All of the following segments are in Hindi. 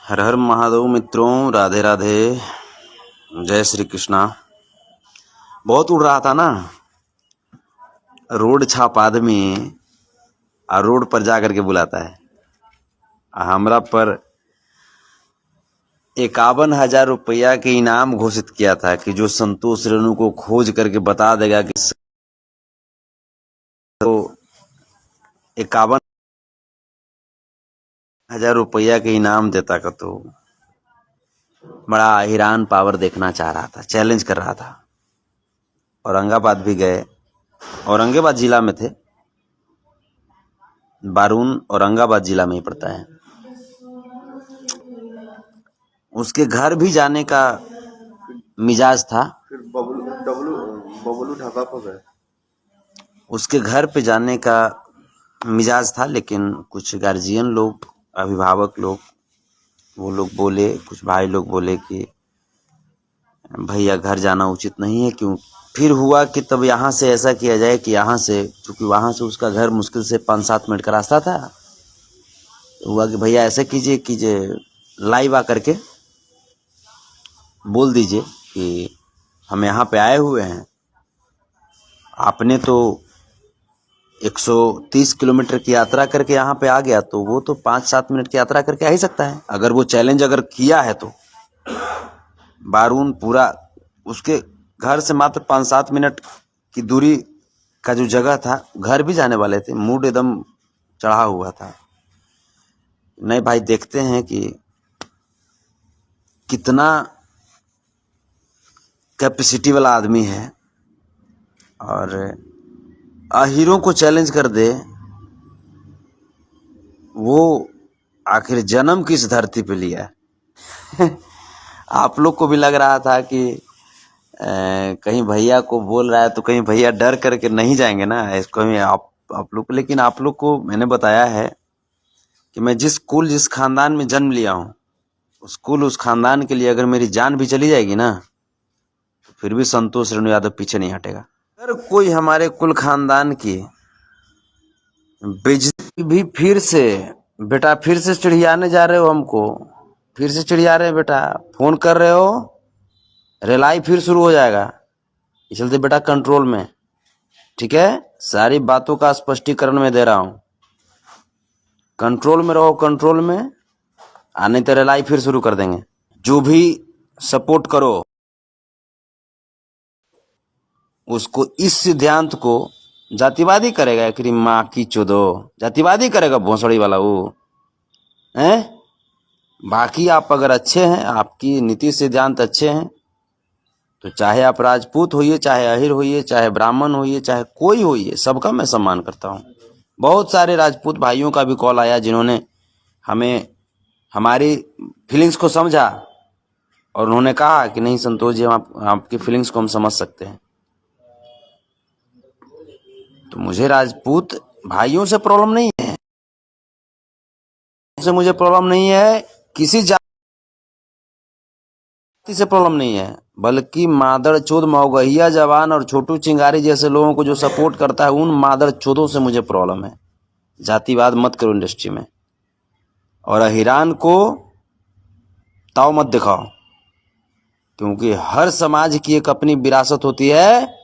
हर हर महादेव मित्रों, राधे राधे, जय श्री कृष्णा। बहुत उड़ रहा था ना रोड छाप आदमी, और रोड पर जा करके बुलाता है। हमरा पर 51,000 रुपया के इनाम घोषित किया था कि जो संतोष रेणु को खोज करके बता देगा कि तो 51,000 रुपया के इनाम देता का। तो बड़ा ईरान पावर देखना चाह रहा था, चैलेंज कर रहा था। औरंगाबाद भी गए, औरंगाबाद जिला में थे। बारून औरंगाबाद जिला में ही पड़ता है। उसके घर भी जाने का मिजाज था। फिर बबलू ढाबा पर गए। उसके घर पे जाने का मिजाज था, लेकिन कुछ गार्जियन लोग, अभिभावक लोग, वो लोग बोले, कुछ भाई लोग बोले कि भैया घर जाना उचित नहीं है। क्यों? फिर हुआ कि तब यहाँ से ऐसा किया जाए कि यहाँ से, चूंकि वहाँ से उसका घर मुश्किल से 5-7 मिनट का रास्ता था, तो हुआ कि भैया ऐसे कीजिए लाइव आकर के बोल दीजिए कि हम यहाँ पे आए हुए हैं। आपने तो 130 किलोमीटर की यात्रा करके यहाँ पे आ गया, तो वो तो 5-7 मिनट की यात्रा करके आ ही सकता है। अगर वो चैलेंज अगर किया है तो बारून पूरा उसके घर से मात्र 5-7 मिनट की दूरी का जो जगह था, घर भी जाने वाले थे। मूड एकदम चढ़ा हुआ था। नहीं भाई, देखते हैं कि कितना कैपेसिटी वाला आदमी है और अहीरों को चैलेंज कर दे। वो आखिर जन्म किस धरती पे लिया है। आप लोग को भी लग रहा था कि कहीं भैया को बोल रहा है तो कहीं भैया डर करके नहीं जाएंगे ना इसको। आप लोग, लेकिन आप लोग को मैंने बताया है कि मैं जिस खानदान में जन्म लिया हूँ, उस खानदान के लिए अगर मेरी जान भी चली जाएगी ना, तो फिर भी संतोष रेणु यादव पीछे नहीं हटेगा। अगर कोई हमारे कुल खानदान की बेइज्जती भी फिर से, बेटा फिर से चिढ़ियाने जा रहे हो हमको, फिर से चिढ़िया रहे हैं बेटा, फोन कर रहे हो, रिलाई फिर शुरू हो जाएगा। इस चलते बेटा कंट्रोल में, ठीक है? सारी बातों का स्पष्टीकरण मैं दे रहा हूं। कंट्रोल में रहो, कंट्रोल में, आने तो रिलाई फिर शुरू कर देंगे। जो भी सपोर्ट करो उसको, इस सिद्धांत को जातिवादी करेगा। आखिर माँ की चोदो जातिवादी करेगा भोसड़ी वाला वो है। बाकी आप अगर अच्छे हैं, आपकी नीति सिद्धांत अच्छे हैं, तो चाहे आप राजपूत होइए, चाहे अहिर होइए, चाहे ब्राह्मण होइए, चाहे कोई होइए, सबका मैं सम्मान करता हूँ। बहुत सारे राजपूत भाइयों का भी कॉल आया जिन्होंने हमें, हमारी फीलिंग्स को समझा और उन्होंने कहा कि नहीं संतोष जी, आपकी फीलिंग्स को हम समझ सकते हैं। तो मुझे राजपूत भाइयों से प्रॉब्लम नहीं है, मुझे प्रॉब्लम नहीं है, किसी जाति से प्रॉब्लम नहीं है, बल्कि मादर चोद मौगहिया जवान और छोटू चिंगारी जैसे लोगों को जो सपोर्ट करता है, उन मादर चोदों से मुझे प्रॉब्लम है। जातिवाद मत करो इंडस्ट्री में, और अहिरान को ताव मत दिखाओ, क्योंकि हर समाज की एक अपनी विरासत होती है,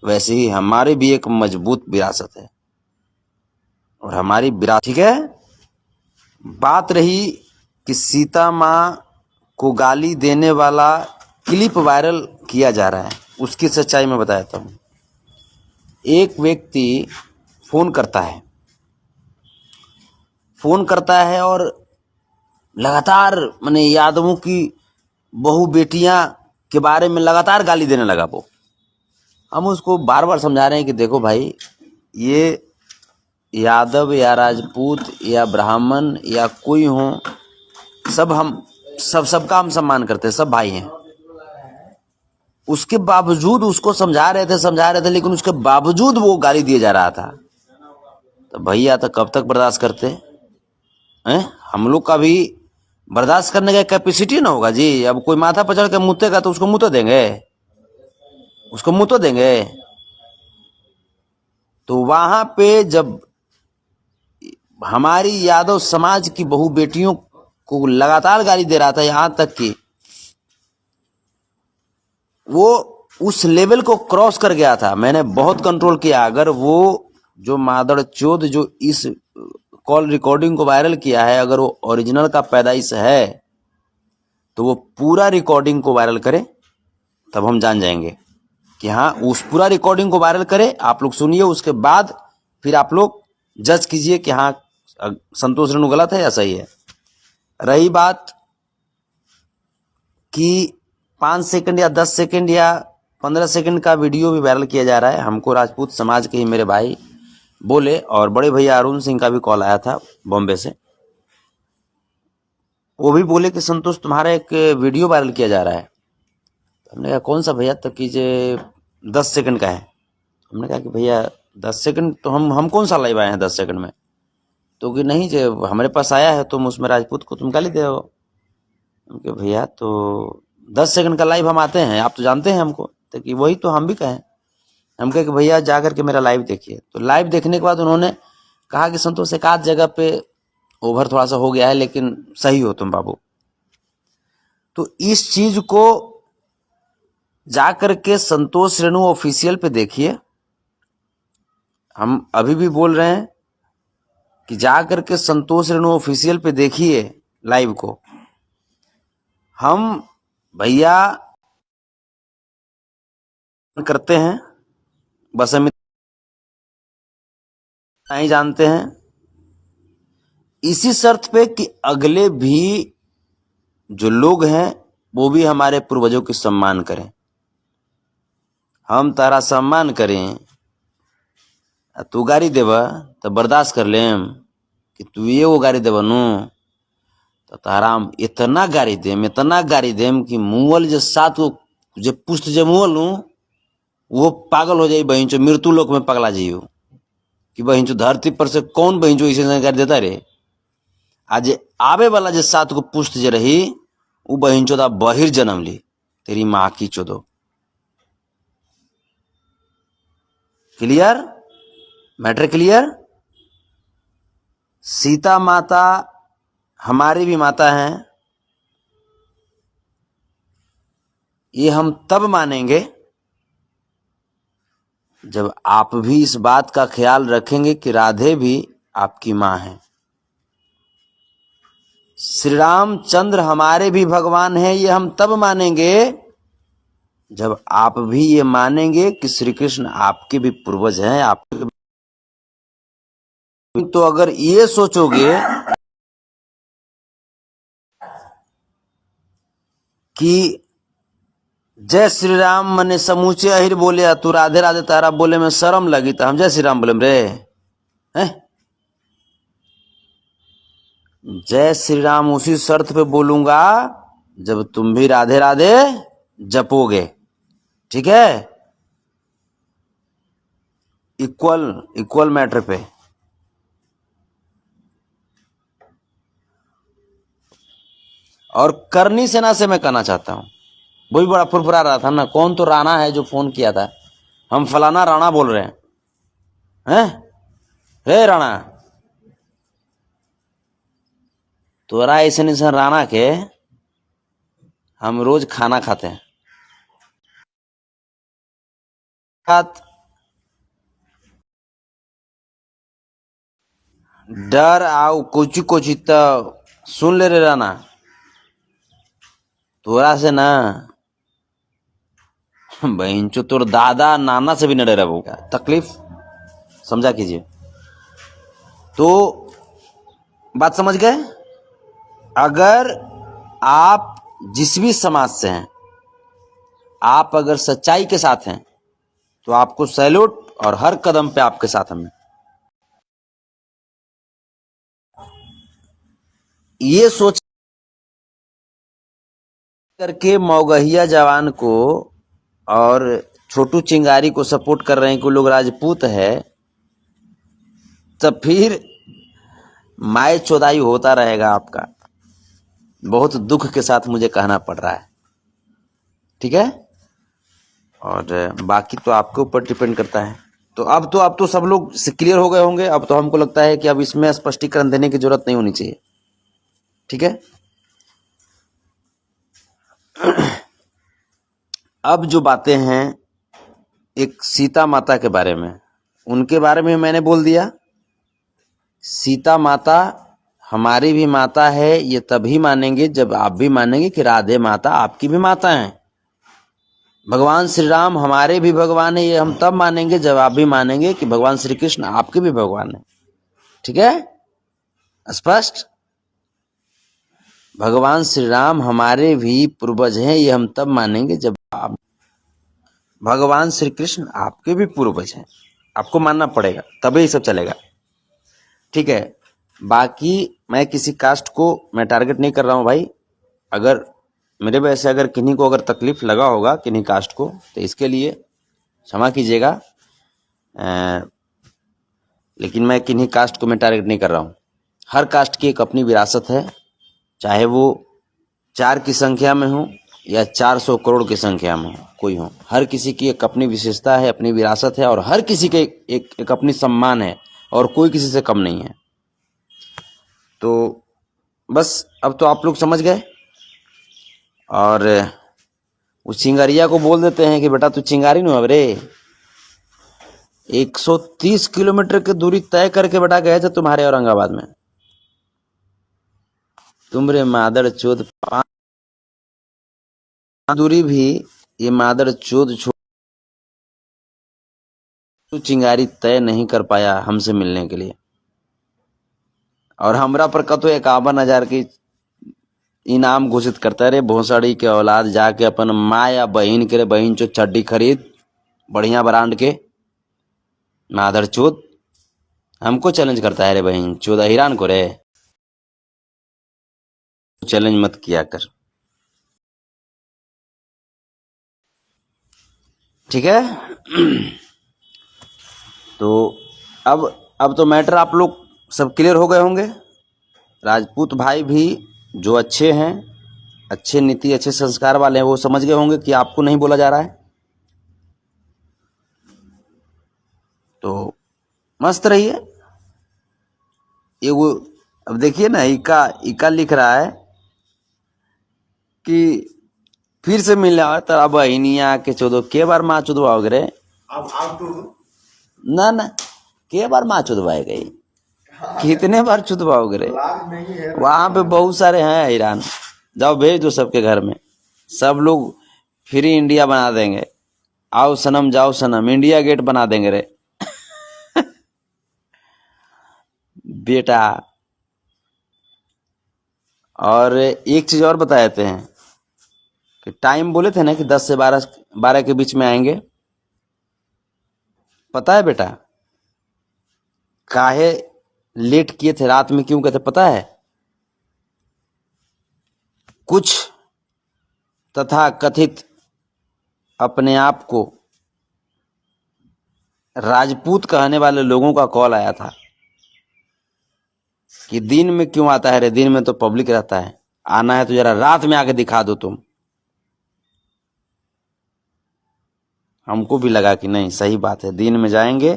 वैसे ही हमारी भी एक मजबूत विरासत है और हमारी विरासत, ठीक है? बात रही कि सीता माँ को गाली देने वाला क्लिप वायरल किया जा रहा है, उसकी सच्चाई मैं बताता हूँ। एक व्यक्ति फोन करता है और लगातार माने यादवों की बहु बेटियां के बारे में लगातार गाली देने लगा वो। हम उसको बार बार समझा रहे हैं कि देखो भाई, ये यादव या राजपूत या ब्राह्मण या कोई हो, सबका हम सम्मान करते हैं, सब भाई हैं। उसके बावजूद उसको समझा रहे थे, लेकिन उसके बावजूद वो गाली दिए जा रहा था। तो भैया तो कब तक बर्दाश्त करते हैं? हम लोग का भी बर्दाश्त करने का कैपेसिटी ना होगा जी। अब कोई माथा पर चढ़ के मुतेगा तो उसको मुँह तो देंगे, तो वहां पे जब हमारी यादव समाज की बहु बेटियों को लगातार गाली दे रहा था, यहां तक कि वो उस लेवल को क्रॉस कर गया था। मैंने बहुत कंट्रोल किया। अगर वो जो मादरचोद जो इस कॉल रिकॉर्डिंग को वायरल किया है, अगर वो ओरिजिनल का पैदाइश है तो वो पूरा रिकॉर्डिंग को वायरल करे, तब हम जान जाएंगे कि हाँ, उस पूरा रिकॉर्डिंग को वायरल करे। आप लोग सुनिए, उसके बाद फिर आप लोग जज कीजिए कि हाँ संतोष रेणु गलत है या सही है। रही बात कि 5 सेकंड या 10 सेकंड या 15 सेकंड का वीडियो भी वायरल किया जा रहा है, हमको राजपूत समाज के ही मेरे भाई बोले, और बड़े भैया अरुण सिंह का भी कॉल आया था बॉम्बे से, वो भी बोले कि संतोष तुम्हारा एक वीडियो वायरल किया जा रहा है। हमने कहा कौन सा भैया? तो कीजिए 10 सेकंड का है। हमने कहा कि भैया 10 सेकंड तो हम कौन सा लाइव आए हैं 10 सेकंड में? तो कि नहीं, जो हमारे पास आया है तुम उसमें राजपूत को तुम गाली दे रहे हो। उनके भैया तो 10 सेकंड का लाइव हम आते हैं, आप तो जानते हैं हमको। तो कि वही तो हम भी कहें, हम कहे कि भैया जा करके मेरा लाइव देखिए। तो लाइव देखने के बाद उन्होंने कहा कि संतोष एक आध जगह पे ओवर थोड़ा सा हो गया है, लेकिन सही हो तुम बाबू। तो इस चीज को जा करके संतोष रेणु ऑफिशियल पे देखिए। हम अभी भी बोल रहे हैं कि जा करके संतोष रेणु ऑफिशियल पे देखिए लाइव को। हम भैया करते हैं, बस हम नहीं जानते हैं, इसी शर्त पे कि अगले भी जो लोग हैं वो भी हमारे पूर्वजों की सम्मान करें। हम तारा सम्मान करें, तू गाड़ी देवा तो बर्दाश्त कर लेम कि तू ये वो गाड़ी देवा नू, तो तारा हम इतना गाड़ी देम कि मुअल जो सात को जो पुष्ट जो मुअल नू वो पागल हो जाई, बहन चो मृत्यु लोक में पगला जाइयो कि बहन चो धरती पर से कौन बहन चो ऐसे गाड़ी देता रे। आज आवे वाला जो सात को पुष्ट जो रही वो बहन चोदा बहिर जन्म ली, तेरी माँ की चोदो। क्लियर? Matter clear? सीता माता हमारी भी माता हैं। ये हम तब मानेंगे जब आप भी इस बात का ख्याल रखेंगे कि राधे भी आपकी मां है। श्री रामचंद्र हमारे भी भगवान हैं, ये हम तब मानेंगे जब आप भी ये मानेंगे कि श्री कृष्ण आपके भी पूर्वज हैं। आपके तो अगर ये सोचोगे कि जय श्री राम मने समूचे अहिर बोले, तू राधे राधे तारा बोले में शर्म लगी, तो हम जय श्री राम बोले रे हैं? जय श्री राम उसी शर्त पे बोलूंगा जब तुम भी राधे राधे जपोगे, ठीक है? इक्वल मैटर पे। और करनी सेना से मैं कहना चाहता हूं, वो भी बड़ा फुरफुरा रहा था ना, कौन तो राणा है जो फोन किया था, हम फलाना राणा बोल रहे हैं। हे राणा, तोरा ऐसे राणा के हम रोज खाना खाते हैं। डर आओ कोची तो सुन ले रे राणा, तोरा से ना बहनचो तोर दादा नाना से भी न डरा वो तकलीफ समझा कीजिए। तो बात समझ गए? अगर आप जिस भी समाज से हैं, आप अगर सच्चाई के साथ हैं तो आपको सैल्यूट, और हर कदम पे आपके साथ हमें। ये सोच करके मौगहिया जवान को और छोटू चिंगारी को सपोर्ट कर रहे हैं कि लोग राजपूत है, तब फिर माय चौदाई होता रहेगा आपका। बहुत दुख के साथ मुझे कहना पड़ रहा है, ठीक है? और बाकी तो आपके ऊपर डिपेंड करता है। तो अब तो सब लोग क्लियर हो गए होंगे। अब तो हमको लगता है कि अब इसमें स्पष्टीकरण देने की जरूरत नहीं होनी चाहिए, ठीक है? अब जो बातें हैं एक सीता माता के बारे में, उनके बारे में मैंने बोल दिया। सीता माता हमारी भी माता है, ये तभी मानेंगे जब आप भी मानेंगे कि राधे माता आपकी भी माता हैं। भगवान श्री राम हमारे भी भगवान है, ये हम तब मानेंगे जब आप भी मानेंगे कि भगवान श्री कृष्ण आपके भी भगवान है। ठीक है, स्पष्ट। भगवान श्री राम हमारे भी पूर्वज हैं, ये हम तब मानेंगे जब आप, भगवान श्री कृष्ण आपके भी पूर्वज हैं। आपको मानना पड़ेगा, तभी ये सब चलेगा। ठीक है, बाकी मैं किसी कास्ट को मैं टारगेट नहीं कर रहा हूं भाई। अगर मेरे वजह से अगर किन्हीं को अगर तकलीफ लगा होगा किन्हीं कास्ट को, तो इसके लिए क्षमा कीजिएगा। लेकिन मैं किन्हीं कास्ट को मैं टारगेट नहीं कर रहा हूं। हर कास्ट की एक अपनी विरासत है, चाहे वो 4 की संख्या में हो या 400 करोड़ की संख्या में हो, कोई हो। हर किसी की एक अपनी विशेषता है, अपनी विरासत है, और हर किसी के एक अपनी सम्मान है, और कोई किसी से कम नहीं है। तो बस अब तो आप लोग समझ गए। और उस चिंगारिया को बोल देते हैं कि बेटा तू चिंगारी नहीं हो रे। 130 किलोमीटर की दूरी तय करके बेटा गए थे तुम्हारे औरंगाबाद में। तुमरे मादर चोद दूरी भी ये मादर चोद चिंगारी तय नहीं कर पाया हमसे मिलने के लिए। और हमरा पर कतो 51,000 की इनाम घोषित करता है। रे भोसड़ी के औलाद, जाके अपन माँ या बहन के रे बहन चो चड्डी खरीद बढ़िया ब्रांड के। मादर चोद हमको चैलेंज करता है रे बहन चोद हिरान को रे। चैलेंज मत किया कर, ठीक है। तो अब तो मैटर आप लोग सब क्लियर हो गए होंगे। राजपूत भाई भी जो अच्छे हैं, अच्छे नीति अच्छे संस्कार वाले हैं, वो समझ गए होंगे कि आपको नहीं बोला जा रहा है। तो मस्त रहिए। ये वो अब देखिए ना, इका लिख रहा है कि फिर से मिल रहा है तेरा बहनिया के चौदो के बार माँ चुदवाओगे रे। ना के बार माँ चुदवाए गई, कितने बार चुदवाओगे रे। वहां पे बहुत सारे हैं ईरान, जाओ भेज दो सबके घर में, सब लोग फ्री इंडिया बना देंगे। आओ सनम जाओ सनम, इंडिया गेट बना देंगे रे बेटा। और एक चीज और बता देते हैं कि टाइम बोले थे ना कि 10 से 12 के बीच में आएंगे। पता है बेटा काहे लेट किए थे, रात में क्यों कहते पता है? कुछ तथा कथित अपने आप को राजपूत कहने वाले लोगों का कॉल आया था कि दिन में क्यों आता है रे, दिन में तो पब्लिक रहता है, आना है तो जरा रात में आके दिखा दो तुम। हमको भी लगा कि नहीं सही बात है, दिन में जाएंगे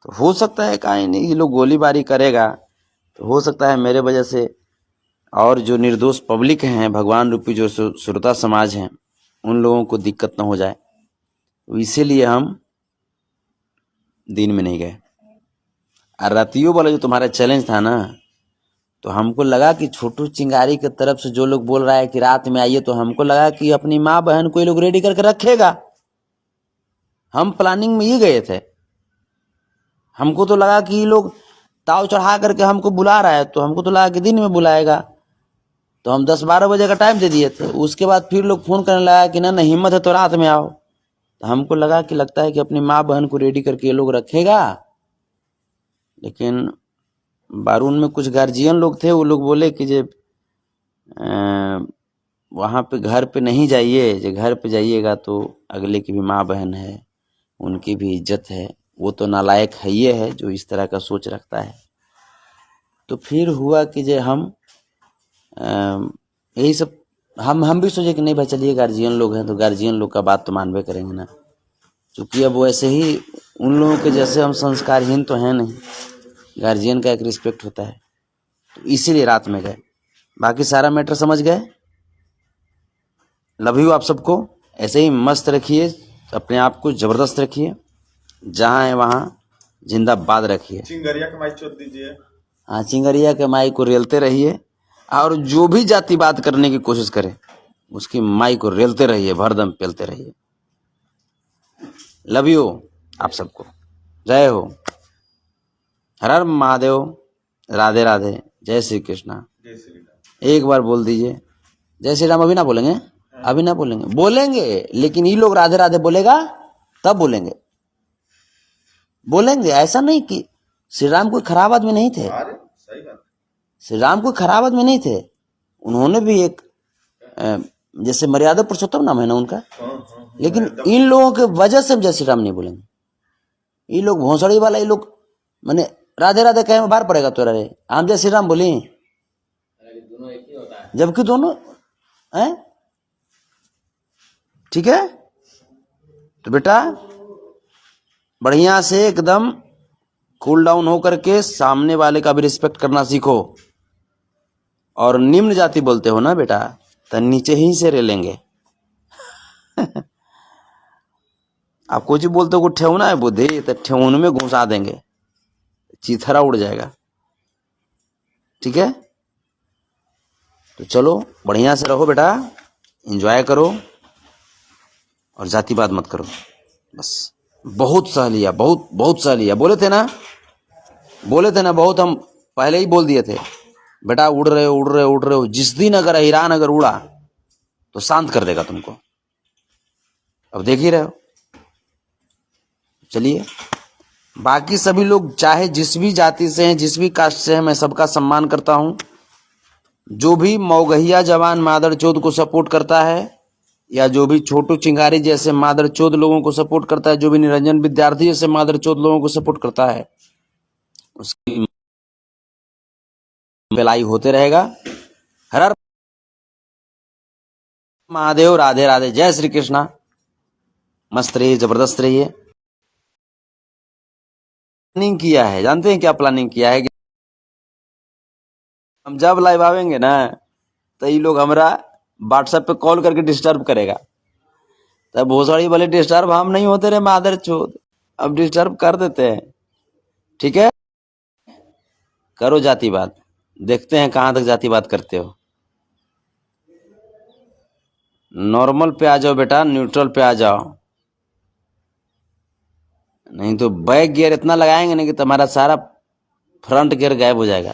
तो हो सकता है कहीं नहीं ये लोग गोलीबारी करेगा, तो हो सकता है मेरे वजह से और जो निर्दोष पब्लिक हैं, भगवान रूपी जो श्रोता समाज हैं, उन लोगों को दिक्कत न हो जाए। तो इसीलिए हम दिन में नहीं गए। और रातियों वाला जो तुम्हारा चैलेंज था ना, तो हमको लगा कि छोटू चिंगारी की तरफ से जो लोग बोल रहा है कि रात में आइए, तो हमको लगा कि अपनी माँ बहन को ये लोग रेडी करके रखेगा। हम प्लानिंग में ही गए थे। हमको तो लगा कि ये लोग ताव चढ़ा करके हमको बुला रहा है, तो हमको तो लगा कि दिन में बुलाएगा, तो हम 10-12 बजे का टाइम दे दिए थे। उसके बाद फिर लोग फोन करने लगा कि ना हिम्मत है तो रात में आओ। तो हमको लगा कि लगता है कि अपनी माँ बहन को रेडी करके ये लोग रखेगा। लेकिन बारून में कुछ गार्जियन लोग थे, वो लोग बोले कि जे वहाँ पे घर पे नहीं जाइए, जो घर पे जाइएगा तो अगले की भी माँ बहन है, उनकी भी इज्जत है, वो तो नालायक है ये है जो इस तरह का सोच रखता है। तो फिर हुआ कि जे हम यही सब हम भी सोचे कि नहीं भाई चलिए गार्जियन लोग हैं तो गार्जियन लोग का बात तो मानवे करेंगे ना, क्योंकि अब वैसे ही उन लोगों के जैसे हम संस्कारहीन तो हैं नहीं, गार्जियन का एक रिस्पेक्ट होता है। तो इसीलिए रात में गए। बाकी सारा मैटर समझ गए। लव यू आप सबको। ऐसे ही मस्त रखिए, अपने आप को जबरदस्त रखिए, जहाँ है वहाँ जिंदाबाद रखिए। चिंगरिया का माइक चोट दीजिए। हाँ, चिंगरिया के माई को रेलते रहिए, और जो भी जातिवाद करने की कोशिश करे उसकी माई को रेलते रहिए, भरदम पेलते रहिए। लव यू आप सबको। जय हो। हर हर महादेव। राधे राधे। जय श्री कृष्णा। जय श्री राम। एक बार बोल दीजिए जय श्री राम। अभी ना बोलेंगे, अभी ना बोलेंगे, बोलेंगे, लेकिन ये लोग राधे राधे बोलेगा तब बोलेंगे। बोलेंगे, ऐसा नहीं कि श्री राम कोई खराब आदमी नहीं थे। अरे सही बात। श्री राम कोई खराब आदमी नहीं थे। उन्होंने भी एक जैसे मर्यादा पुरुषोत्तम नाम है ना उनका, लेकिन इन लोगों के वजह से हम जय श्री राम नहीं बोलेंगे। ये लोग भोसड़ी वाला, ये लोग माने राधे राधे कहे में बाहर पड़ेगा तो रे, हम जय श्री राम बोली, जबकि दोनों हैं। ठीक है, तो बेटा बढ़िया से एकदम कूल डाउन हो करके सामने वाले का भी रिस्पेक्ट करना सीखो। और निम्न जाति बोलते हो ना बेटा, तो नीचे ही से रेलेंगे। आप कुछ बोलते हो ठेहुना है बुद्धि, तो ठेहुन में घुसा देंगे, चीथरा उड़ जाएगा। ठीक है, तो चलो बढ़िया से रहो बेटा, एंजॉय करो और जातिवाद मत करो। बस बहुत सह लिया, बहुत बहुत सह लिया। बोले थे ना बहुत, हम पहले ही बोल दिए थे बेटा, उड़ रहे हो उड़ रहे हो उड़ रहे हो। जिस दिन अगर ईरान अगर उड़ा तो शांत कर देगा तुमको। अब देख ही रहे हो। चलिए, बाकी सभी लोग चाहे जिस भी जाति से हैं, जिस भी कास्ट से हैं, मैं सबका सम्मान करता हूं। जो भी मौगहिया जवान मादरचोद को सपोर्ट करता है, या जो भी छोटू चिंगारी जैसे मादरचोद लोगों को सपोर्ट करता है, जो भी निरंजन विद्यार्थी जैसे मादरचोद लोगों को सपोर्ट करता है, उसकी भलाई होते रहेगा। हर हर महादेव। राधे राधे। जय श्री कृष्णा। मस्त रहिए, जबरदस्त रहिए। प्लानिंग किया है, जानते हैं क्या प्लानिंग किया है? कि हम जब लाइव आवेंगे ना, तो ये लोग हमारा व्हाट्सएप पे कॉल करके डिस्टर्ब करेगा। तब भोसड़ी वाले डिस्टर्ब हम नहीं होते रहे मादरचोद, अब डिस्टर्ब कर देते हैं। ठीक है, करो जातिवाद, देखते हैं कहां तक जातिवाद करते हो। नॉर्मल पे आ जाओ बेटा, न्यूट्रल पे आ जाओ, नहीं तो बैक गियर इतना लगाएंगे ना कि तुम्हारा सारा फ्रंट गियर गायब हो जाएगा।